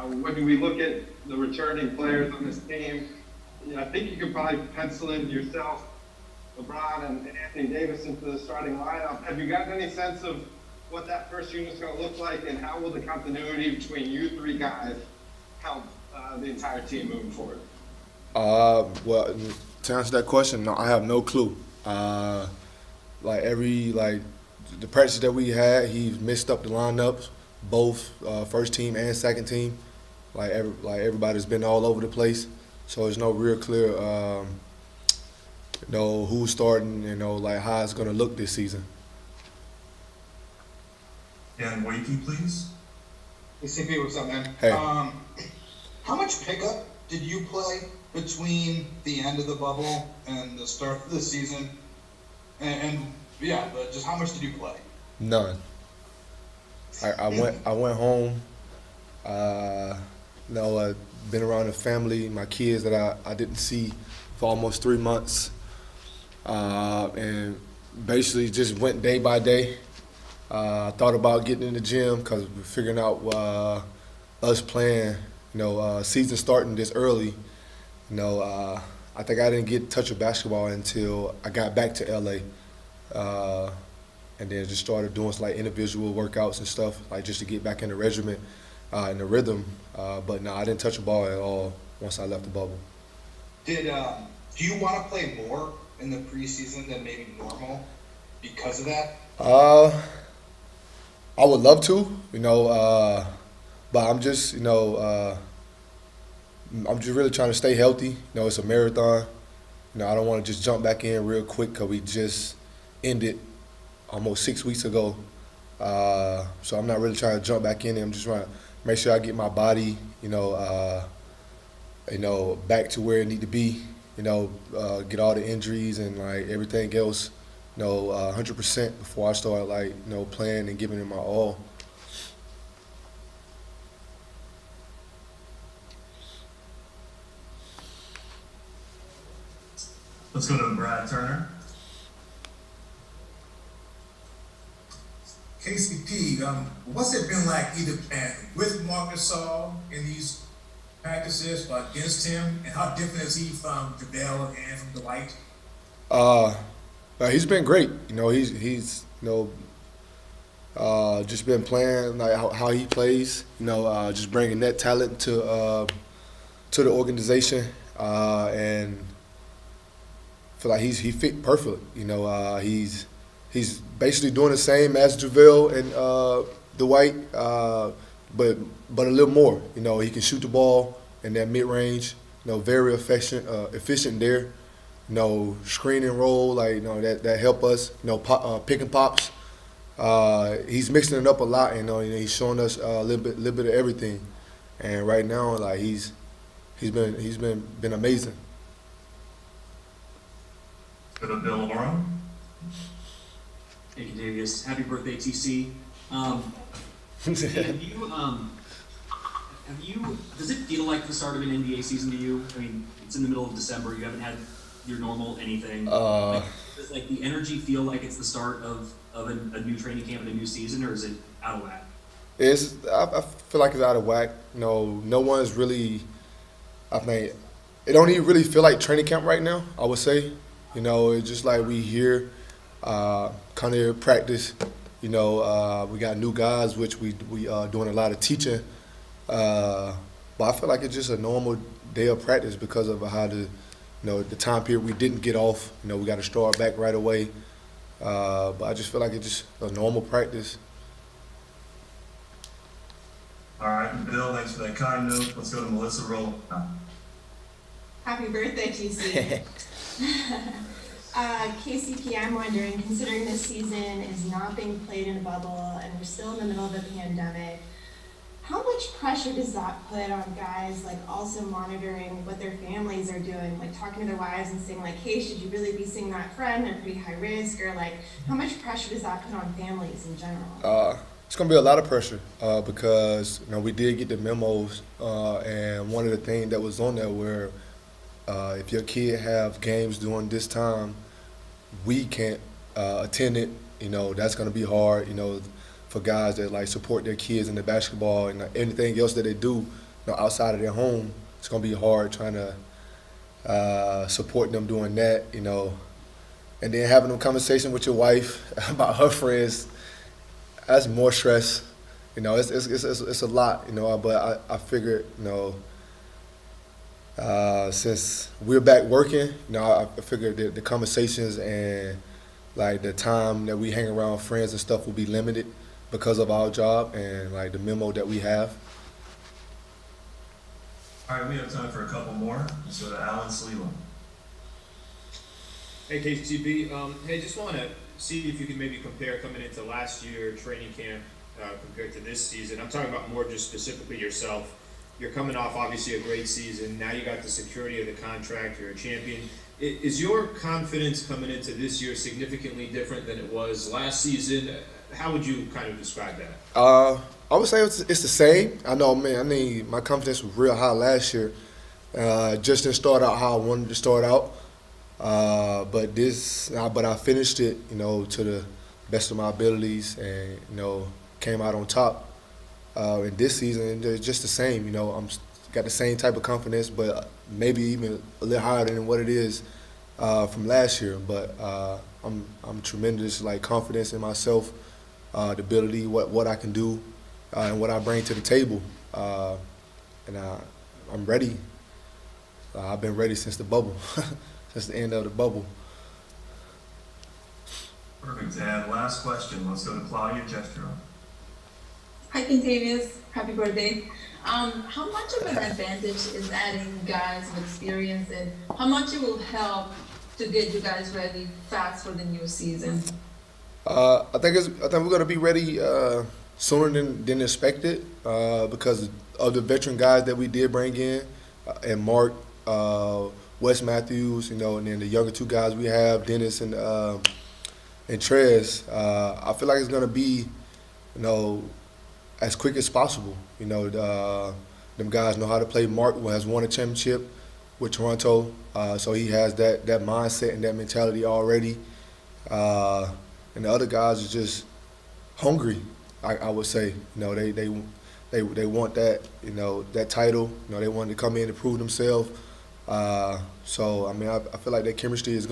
When we look at the returning players on this team, I think you could probably pencil in yourself, LeBron, and Anthony Davis into the starting lineup. Have you gotten any sense of what that first unit's going to look like, and how will the continuity between you three guys help the entire team moving forward? Well, to answer that question, no, I have no clue. The practice that we had, he mixed up the lineups, both first team and second team. Everybody's been all over the place, so there's no real clear, who's starting, how it's gonna look this season. And Wakey, please. Hey, CP, what's up, man? Hey. How much pickup did you play between the end of the bubble and the start of the season? But just how much did you play? None. I went home. Been around the family, my kids that I didn't see for almost 3 months, and basically just went day by day. Thought about getting in the gym because we're figuring out us playing, season starting this early. I think I didn't get a touch of basketball until I got back to LA, and then just started doing some, individual workouts and stuff, just to get back in the regimen, in the rhythm. But no, I didn't touch a ball at all once I left the bubble. Do you want to play more in the preseason than maybe normal because of that? I would love to, but I'm just, I'm just really trying to stay healthy. It's a marathon. I don't want to just jump back in real quick because we just ended almost 6 weeks ago. So I'm not really trying to jump back in. I'm just trying to make sure I get my body, back to where it need to be. Get all the injuries and everything else, 100% before I start playing and giving it my all. Let's go to Brad Turner. KCP, what's it been like either playing with Marc Gasol in these practices or against him, and how different is he from JaVale and from Dwight? He's been great. He's just been playing how he plays. Just bringing that talent to the organization, and I feel like he fit perfect. He's basically doing the same as JaVale and Dwight, but a little more. He can shoot the ball in that mid range. Very efficient there. Screen and roll, that help us. Pick and pops. He's mixing it up a lot. He's showing us a little bit of everything. And right now, he's been amazing. Go to Bill Laura. Hey, Kentavious. Happy birthday, TC. Does it feel like the start of an NBA season to you? I mean, it's in the middle of December. You haven't had your normal anything. Does the energy feel like it's the start of a new training camp and a new season, or is it out of whack? I feel like it's out of whack. No one's really. I think it don't even really feel like training camp right now. I would say, it's just like we here, kind of practice. We got new guys, which we doing a lot of teaching. But I feel like it's just a normal day of practice because of how the time period we didn't get off. We got to start back right away. But I just feel like it's just a normal practice. All right, Bill, thanks for that kind note. Let's go to Melissa Roll. Happy birthday, TC. KCP, I'm wondering, considering this season is not being played in a bubble and we're still in the middle of a pandemic, how much pressure does that put on guys, also monitoring what their families are doing, talking to their wives and saying, hey, should you really be seeing that friend? They're pretty high risk, or how much pressure does that put on families in general? It's gonna be a lot of pressure because we did get the memos, and one of the things that was on there where if your kid have games during this time, we can't attend it. That's gonna be hard. For guys that support their kids in the basketball and anything else that they do, outside of their home, it's gonna be hard trying to support them doing that, and then having a conversation with your wife about her friends. That's more stress. It's a lot, but I figured, since we're back working, I figured that the conversations and like the time that we hang around friends and stuff will be limited because of our job and like the memo that we have. All right, we have time for a couple more. Let's go to Alan Sleeland. Hey KCB, hey, just want to see if you can maybe compare coming into last year training camp compared to this season. I'm talking about more just specifically yourself. You're coming off obviously a great season. Now you got the security of the contract. You're a champion. Is your confidence coming into this year significantly different than it was last season? How would you kind of describe that? I would say it's the same. I know, man. I mean, my confidence was real high last year. Just didn't start out how I wanted to start out. But I finished it, to the best of my abilities, and came out on top. In this season, it's just the same. I'm got the same type of confidence, but maybe even a little higher than what it is from last year. But I'm tremendous, like confidence in myself, the ability, what I can do, and what I bring to the table. And I'm ready. I've been ready since the bubble, since the end of the bubble. Perfect. And last question. Let's go to Claudia Jestro. Hi, Kentavious. Happy birthday. How much of an advantage is adding guys with experience, and how much it will help to get you guys ready fast for the new season? I think we're gonna be ready sooner than expected because of the veteran guys that we did bring in, and Mark, Wes Matthews, and then the younger two guys we have, Dennis and Trez. I feel like it's gonna be, as quick as possible. Them guys know how to play. Mark has won a championship with Toronto, so he has that mindset and that mentality already. And the other guys are just hungry. I would say, they want that, that title. They want to come in and prove themselves. So I mean, I feel like that chemistry is